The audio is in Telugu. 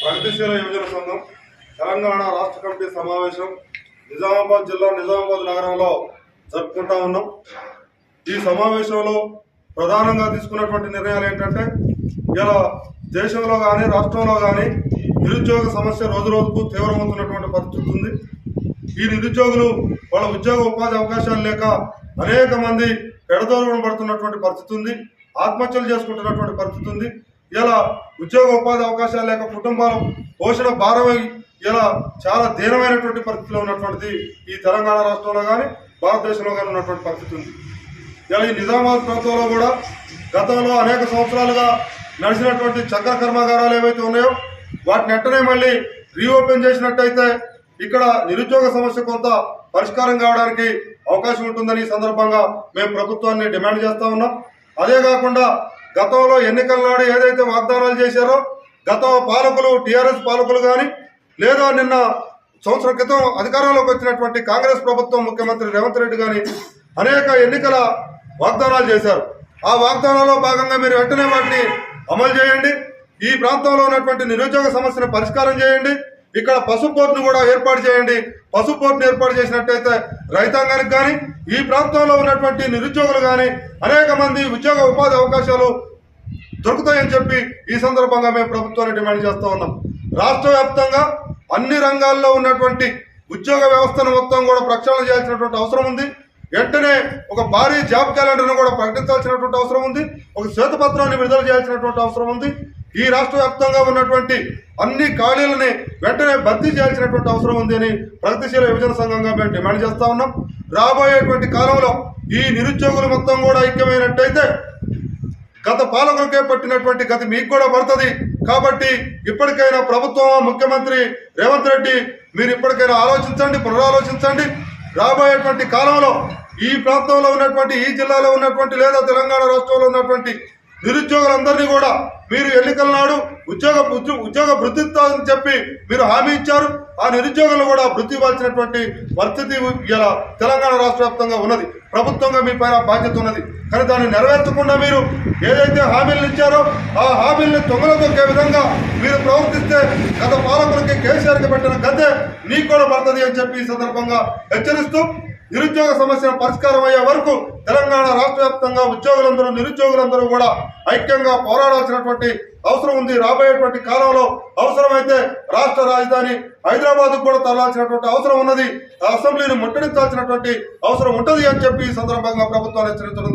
ప్రగతిశీల యువజన సంఘం తెలంగాణ రాష్ట్ర కమిటీ సమావేశం నిజామాబాద్ జిల్లా నిజామాబాద్ నగరంలో జరుపుకుంటా ఉన్నాం. ఈ సమావేశంలో ప్రధానంగా తీసుకున్నటువంటి నిర్ణయాలు ఏంటంటే, ఇలా దేశంలో కానీ రాష్ట్రంలో కానీ నిరుద్యోగ సమస్య రోజు రోజుకు తీవ్రమవుతున్నటువంటి పరిస్థితి ఉంది. ఈ నిరుద్యోగులు వాళ్ళ ఉద్యోగ ఉపాధి అవకాశాలు లేక అనేక మంది పెడదోరణ పడుతున్నటువంటి పరిస్థితి ఉంది. ఆత్మహత్యలు చేసుకుంటున్నటువంటి పరిస్థితి ఉంది. ఇలా ఉద్యోగ ఉపాధి అవకాశాలు లేక కుటుంబాల పోషణ భారమై ఇలా చాలా దీనమైనటువంటి పరిస్థితిలో ఉన్నటువంటిది ఈ తెలంగాణ రాష్ట్రంలో కానీ భారతదేశంలో కానీ ఉన్నటువంటి పరిస్థితి ఉంది. ఇలా ఈ నిజామాబాద్ ప్రాంతంలో కూడా గతంలో అనేక సంవత్సరాలుగా నడిచినటువంటి చక్కెర కర్మాగారాలు ఏవైతే ఉన్నాయో వాటిని వెంటనే మళ్ళీ రీఓపెన్ చేసినట్టయితే ఇక్కడ నిరుద్యోగ సమస్య కొంత పరిష్కారం కావడానికి అవకాశం ఉంటుందని ఈ సందర్భంగా మేము ప్రభుత్వాన్ని డిమాండ్ చేస్తా ఉన్నాం. అదే కాకుండా గతంలో ఎన్నికల నాడు ఏదైతే వాగ్దానాలు చేశారో గత పాలకులు టీఆర్ఎస్ పాలకులు కానీ లేదా నిన్న సంవత్సరం క్రితం అధికారంలోకి వచ్చినటువంటి కాంగ్రెస్ ప్రభుత్వం ముఖ్యమంత్రి రేవంత్ రెడ్డి కానీ అనేక ఎన్నికల వాగ్దానాలు చేశారు. ఆ వాగ్దానాల్లో భాగంగా మీరు వెంటనే వాటిని అమలు చేయండి. ఈ ప్రాంతంలో ఉన్నటువంటి నిరుద్యోగ సమస్యను పరిష్కారం చేయండి. ఇక్కడ పసుపు బోర్డును కూడా ఏర్పాటు చేయండి. పసుపు బోర్డును ఏర్పాటు చేసినట్టయితే రైతాంగానికి కానీ ఈ ప్రాంతంలో ఉన్నటువంటి నిరుద్యోగులు కానీ అనేక మంది ఉద్యోగ ఉపాధి అవకాశాలు దొరుకుతాయని చెప్పి ఈ సందర్భంగా మేము ప్రభుత్వాన్ని డిమాండ్ చేస్తూ ఉన్నాం. రాష్ట్ర వ్యాప్తంగా అన్ని రంగాల్లో ఉన్నటువంటి ఉద్యోగ వ్యవస్థను మొత్తం కూడా ప్రక్షాళన చేయాల్సినటువంటి అవసరం ఉంది. వెంటనే ఒక భారీ జాబ్ క్యాలెండర్ను కూడా ప్రకటించాల్సినటువంటి అవసరం ఉంది. ఒక శ్వేతపత్రాన్ని విడుదల చేయాల్సినటువంటి అవసరం ఉంది. ఈ రాష్ట్ర వ్యాప్తంగా ఉన్నటువంటి అన్ని ఖాళీలని వెంటనే భర్తీ చేయాల్సినటువంటి అవసరం ఉంది అని ప్రగతిశీల యువజన సంఘంగా మేము డిమాండ్ చేస్తా ఉన్నాం. రాబోయేటువంటి కాలంలో ఈ నిరుద్యోగులు మొత్తం కూడా ఐక్యమైనట్టయితే గత పాలకులకే పట్టినటువంటి గతి మీకు కూడా పడుతుంది. కాబట్టి ఇప్పటికైనా ప్రభుత్వం ముఖ్యమంత్రి రేవంత్ రెడ్డి మీరు ఇప్పటికైనా ఆలోచించండి, పునరాలోచించండి. రాబోయేటువంటి కాలంలో ఈ ప్రాంతంలో ఉన్నటువంటి ఈ జిల్లాలో ఉన్నటువంటి లేదా తెలంగాణ రాష్ట్రంలో ఉన్నటువంటి నిరుద్యోగులందరినీ కూడా మీరు ఎన్నికల నాడు ఉద్యోగ వృత్తితో అని చెప్పి మీరు హామీ ఇచ్చారు. ఆ నిరుద్యోగులు కూడా వృత్తి ఇవ్వాల్సినటువంటి పరిస్థితి ఇలా తెలంగాణ రాష్ట్ర వ్యాప్తంగా ఉన్నది. ప్రభుత్వంగా మీ పైన బాధ్యత ఉన్నది. కానీ దాన్ని నెరవేర్చకుండా మీరు ఏదైతే హామీలను ఇచ్చారో ఆ హామీల్ని తొంగలో తొక్కే విధంగా మీరు ప్రవర్తిస్తే గత పాలకులకి కేసీఆర్కి పెట్టిన గద్దె మీకు కూడా పడుతుంది అని చెప్పి ఈ సందర్భంగా హెచ్చరిస్తూ నిరుద్యోగ సమస్యను పరిష్కారం అయ్యే వరకు తెలంగాణ రాష్ట్ర వ్యాప్తంగా ఉద్యోగులందరూ నిరుద్యోగులందరూ కూడా ఐక్యంగా పోరాడాల్సినటువంటి అవసరం ఉంది. రాబోయేటువంటి కాలంలో అవసరమైతే రాష్ట్ర రాజధాని హైదరాబాద్ కూడా తరలాల్సినటువంటి అవసరం ఉన్నది. అసెంబ్లీని ముట్టడించాల్సినటువంటి అవసరం ఉంటుంది అని చెప్పి ఈ సందర్భంగా ప్రభుత్వాన్ని హెచ్చరించడం